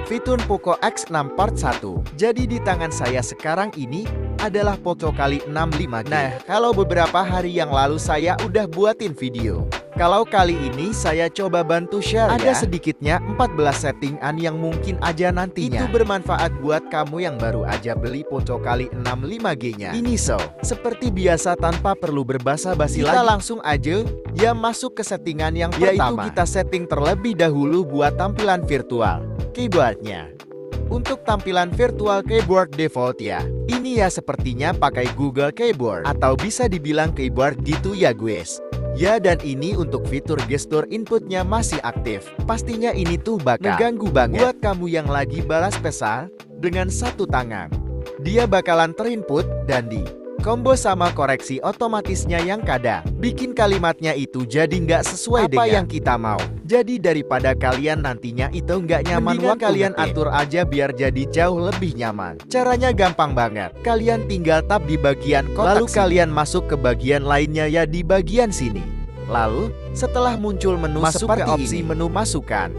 Fitur Poco X6 Part 1. Jadi di tangan saya sekarang ini adalah Poco kali 65G. Nah, kalau beberapa hari yang lalu saya udah buatin video. Kalau kali ini saya coba bantu share ya. Ada sedikitnya 14 settingan yang mungkin aja nantinya itu bermanfaat buat kamu yang baru aja beli Poco kali 65G-nya. Ini seperti biasa tanpa perlu berbasa-basi lagi. Kita langsung aja ya masuk ke settingan yang pertama. Yaitu kita setting terlebih dahulu buat tampilan virtual keyboardnya. Untuk tampilan virtual keyboard default ya, ini ya sepertinya pakai Google Keyboard atau bisa dibilang keyboard gitu ya guys. Ya, dan ini untuk fitur gestur inputnya masih aktif. Pastinya ini tuh bakal ngeganggu banget buat kamu yang lagi balas pesan dengan satu tangan. Dia bakalan terinput dan di combo sama koreksi otomatisnya yang kadang bikin kalimatnya itu jadi nggak sesuai dengan yang kita mau. Jadi daripada kalian nantinya itu nggak nyaman, kalian atur aja biar jadi jauh lebih nyaman. Caranya gampang banget. Kalian tinggal tap di bagian kotak, lalu kalian masuk ke bagian lainnya ya di bagian sini. Lalu setelah muncul menu masuk seperti ke opsi ini, menu masukan.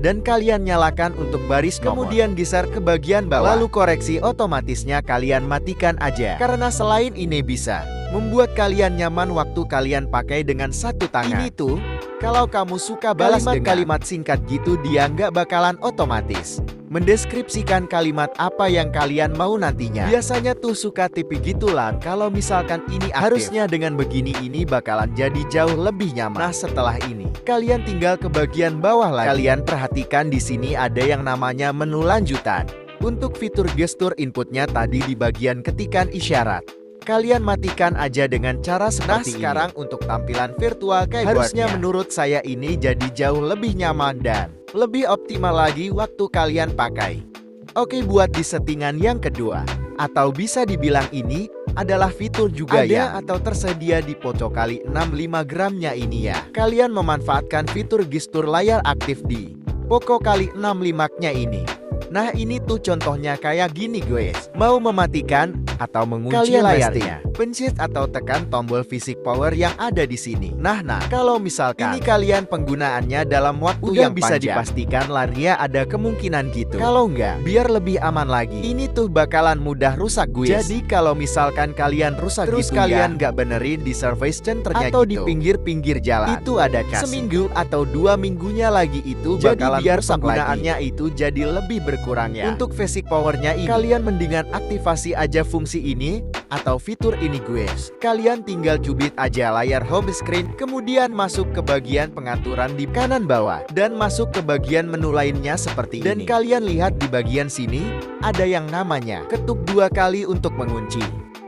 Dan kalian nyalakan untuk baris nomor. Kemudian geser ke bagian bawah. Lalu koreksi otomatisnya kalian matikan aja. Karena selain ini bisa membuat kalian nyaman waktu kalian pakai dengan satu tangan. Ini tuh kalau kamu suka balas kalimat singkat gitu, dia nggak bakalan otomatis mendeskripsikan kalimat apa yang kalian mau nantinya. Biasanya tuh suka tipe gitulah. Kalau misalkan ini aktif, harusnya dengan begini ini bakalan jadi jauh lebih nyaman. Nah, setelah ini kalian tinggal ke bagian bawah lagi. Kalian perhatikan di sini ada yang namanya menu lanjutan. Untuk fitur gestur inputnya tadi di bagian ketikan isyarat, kalian matikan aja dengan cara seperti ini. Sekarang untuk tampilan virtual keyboardnya, harusnya menurut saya ini jadi jauh lebih nyaman dan lebih optimal lagi waktu kalian pakai. Oke, buat di settingan yang kedua, atau bisa dibilang ini adalah fitur juga ya atau tersedia di Poco kali 65G-nya ini ya. Kalian memanfaatkan fitur gestur layar aktif di Poco kali 65G-nya ini. Nah, ini tuh contohnya kayak gini guys. Mau mematikan atau mengunci layarnya, pencet atau tekan tombol fisik power yang ada di sini. Nah, kalau misalkan ini kalian penggunaannya dalam waktu yang bisa panjang, dipastikan layarnya ada kemungkinan gitu. Kalau enggak, biar lebih aman lagi, ini tuh bakalan mudah rusak guys. Jadi kalau misalkan kalian rusak terus gitu kalian nggak benerin di service centernya atau gitu, di pinggir-pinggir jalan, itu ada kasih seminggu atau 2 minggunya lagi itu bakalan biar rusak penggunaannya lagi. Itu jadi lebih berkurangnya. Untuk basic powernya ini, kalian mendingan aktifasi aja fungsi ini atau fitur ini guys. Kalian tinggal cubit aja layar home screen, kemudian masuk ke bagian pengaturan di kanan bawah dan masuk ke bagian menu lainnya seperti ini. Dan kalian lihat di bagian sini ada yang namanya ketuk 2 kali untuk mengunci.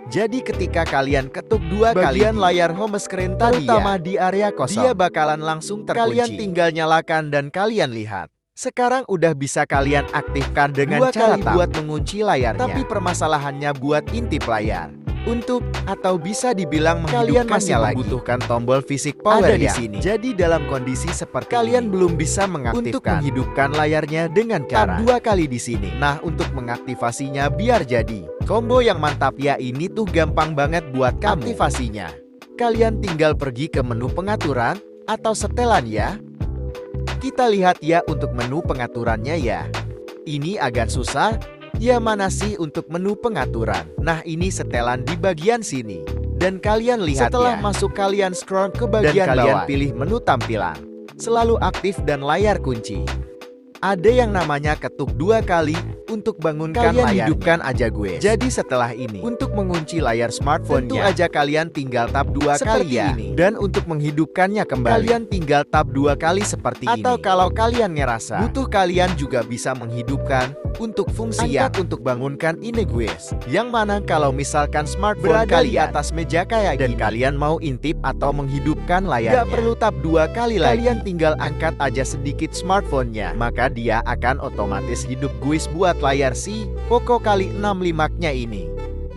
Jadi ketika kalian ketuk 2 kali bagian layar home screen tadi terutama ya, di area kosong, dia bakalan langsung terkunci. Kalian tinggal nyalakan dan kalian lihat. Sekarang udah bisa kalian aktifkan dengan cara buat mengunci layarnya. Tapi permasalahannya buat intip layar. Untuk atau bisa dibilang kalian masih membutuhkan tombol fisik power di sini. Jadi dalam kondisi seperti kalian belum bisa mengaktifkan untuk menghidupkan layarnya dengan cara tap 2 kali di sini. Nah, untuk mengaktifasinya biar jadi combo yang mantap ya, ini tuh gampang banget buat kamu aktifasinya. Kalian tinggal pergi ke menu pengaturan atau setelan ya. Kita lihat ya untuk menu pengaturannya ya. Ini agak susah. Ya, mana sih untuk menu pengaturan? Nah, ini setelan di bagian sini. Dan kalian lihat setelah masuk kalian scroll ke bagian dan kalian pilih menu tampilan. Selalu aktif dan layar kunci. Ada yang namanya ketuk 2 kali untuk bangunkan layarnya. Kalian hidupkan aja gue. Jadi setelah ini untuk mengunci layar smartphone-nya, tentu aja kalian tinggal tap 2 kali ya. Ini. Dan untuk menghidupkannya kembali, kalian tinggal tap 2 kali seperti ini. Atau kalau kalian ngerasa butuh, kalian juga bisa menghidupkan untuk fungsi yang untuk bangunkan ini guys. Yang mana kalau misalkan smartphone berada di atas meja kayak dan gini, kalian mau intip atau menghidupkan layarnya, gak perlu tap 2 kali lagi. Kalian tinggal angkat aja sedikit smartphone-nya, maka dia akan otomatis hidup guys buat layar si Poco kali 65G-nya ini.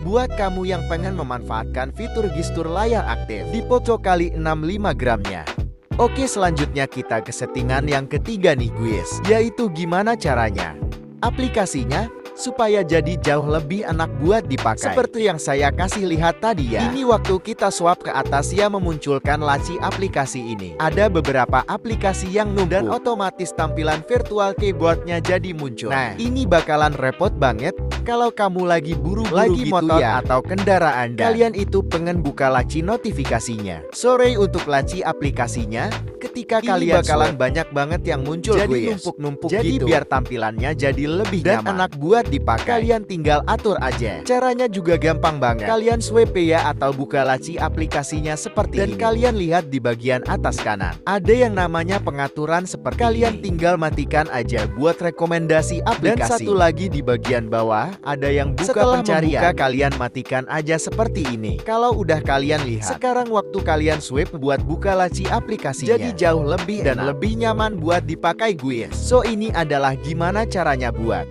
Buat kamu yang pengen memanfaatkan fitur gestur layar aktif di Poco kali 65G-nya. Oke, selanjutnya kita ke settingan yang ketiga nih guys, yaitu gimana caranya. Aplikasinya supaya jadi jauh lebih enak buat dipakai. Seperti yang saya kasih lihat tadi ya. Ini waktu kita swipe ke atas ya memunculkan laci aplikasi ini. Ada beberapa aplikasi yang nunggu dan otomatis tampilan virtual keyboardnya jadi muncul. Nah, ini bakalan repot banget kalau kamu lagi buru-buru gitu motor ya, atau kendaraan kalian itu pengen buka laci notifikasinya. Sorry untuk laci aplikasinya, ketika ini kalian bakalan banyak banget yang muncul jadi numpuk-numpuk gitu. Jadi biar tampilannya jadi lebih dan nyaman, enak buat dipakai. Kalian tinggal atur aja. Caranya juga gampang banget. Kalian swipe ya atau buka laci aplikasinya seperti dan ini. Kalian lihat di bagian atas kanan. Ada yang namanya pengaturan seperti kalian ini. Tinggal matikan aja buat rekomendasi aplikasi. Dan satu lagi di bagian bawah ada yang buka setelah pencarian. Membuka, kalian matikan aja seperti ini. Kalau udah kalian lihat, sekarang waktu kalian swipe buat buka laci aplikasinya jadi jauh lebih dan lebih nyaman buat dipakai guys. So ini adalah gimana caranya buat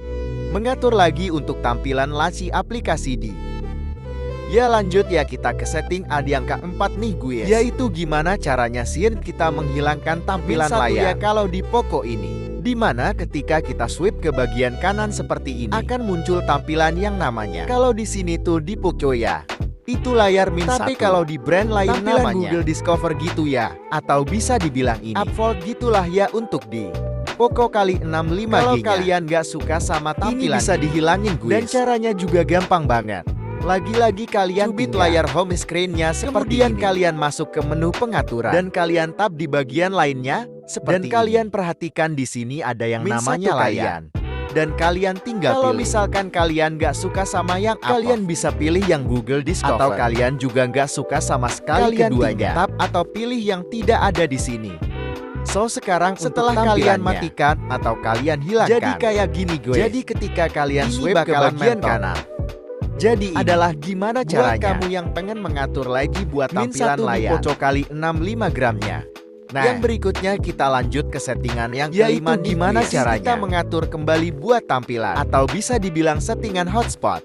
mengatur lagi untuk tampilan laci aplikasi di. Ya lanjut ya, kita ke setting ada yang keempat nih guys, yaitu gimana caranya kita menghilangkan tampilan layar ya kalau di Poco ini. Dimana ketika kita swipe ke bagian kanan seperti ini akan muncul tampilan yang namanya, kalau di sini tuh di Poco ya, itu layar min 1. Tapi kalau di brand lain tampilan namanya Google Discover gitu ya, atau bisa dibilang ini upvote gitulah ya untuk di Poco kali 65G. Kalau kalian gak suka sama tampilan ini bisa dihilangin guys. Dan caranya juga gampang banget. Lagi-lagi kalian cubit layar home screen-nya seperti kemudian ini. Kalian masuk ke menu pengaturan dan kalian tap di bagian lainnya seperti dan ini. Kalian perhatikan di sini ada yang namanya layar. Dan kalian tinggal kalau misalkan kalian gak suka sama yang kalian bisa pilih yang Google Discover. Atau kalian juga gak suka sama sekali kalian keduanya, tap atau pilih yang tidak ada di sini. So sekarang setelah kalian matikan atau kalian hilangkan, jadi kayak gini guys. Jadi ketika kalian swipe ke bagian kanan, jadi adalah gimana caranya buat kamu yang pengen mengatur lagi buat tampilan layar Poco kali 65 gramnya. Nah, yang berikutnya kita lanjut ke settingan yang kelima. Gimana caranya kita mengatur kembali buat tampilan atau bisa dibilang settingan hotspot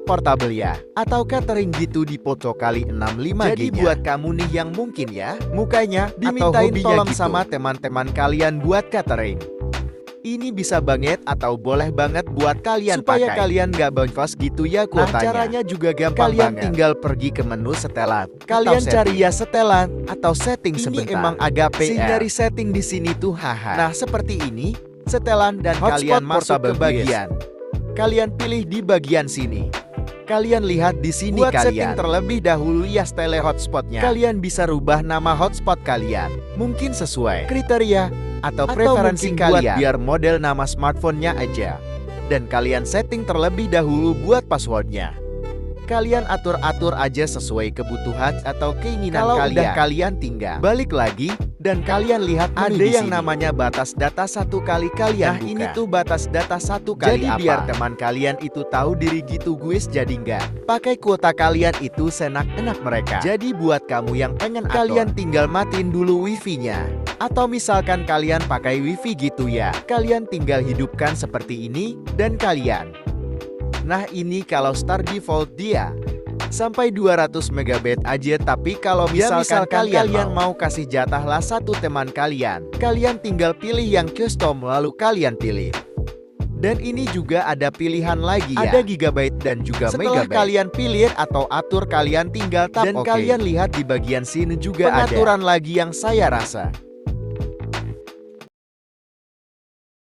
portable ya, atau catering gitu di Poco kali 65G. Jadi buat kamu nih yang mungkin ya mukanya dimintain tolong gitu sama teman-teman kalian buat catering, ini bisa banget atau boleh banget buat kalian supaya pakai. Kalian gak boncos gitu ya kuotanya. Nah, caranya juga gampang kalian banget. Tinggal pergi ke menu setelan. Kalian cari ya setelan atau setting ini sebentar. Emang agak PR. Dari setting di sini tuh haha. Nah, seperti ini, setelan dan kalian masuk ke bagian. Kalian pilih di bagian sini. Kalian lihat di sini buat setting terlebih dahulu ya style hotspotnya. Kalian bisa rubah nama hotspot kalian. Mungkin sesuai kriteria atau preferensi kalian biar model nama smartphone-nya aja. Dan kalian setting terlebih dahulu buat passwordnya. Kalian atur-atur aja sesuai kebutuhan atau keinginan kalau kalian. Udah kalian tinggal balik lagi dan kalian lihat ada yang namanya batas data 1 kali kalian buka. Ini tuh batas data 1 kali jadi apa? Biar teman kalian itu tahu diri gitu guys, jadi nggak pakai kuota kalian itu senak-enak mereka. Jadi buat kamu yang pengen kalian tinggal matiin dulu wifi-nya. Atau misalkan kalian pakai wifi gitu ya, kalian tinggal hidupkan seperti ini dan kalian. Nah ini kalau start default dia sampai 200 MB aja, tapi kalau misalkan kalian mau kasih jatah lah satu teman kalian tinggal pilih yang custom lalu kalian pilih. Dan ini juga ada pilihan lagi ya, ada gigabyte dan juga megabyte. Setelah kalian pilih atau atur kalian tinggal tap dan kalian lihat di bagian sini juga pengaturan ada lagi yang saya rasa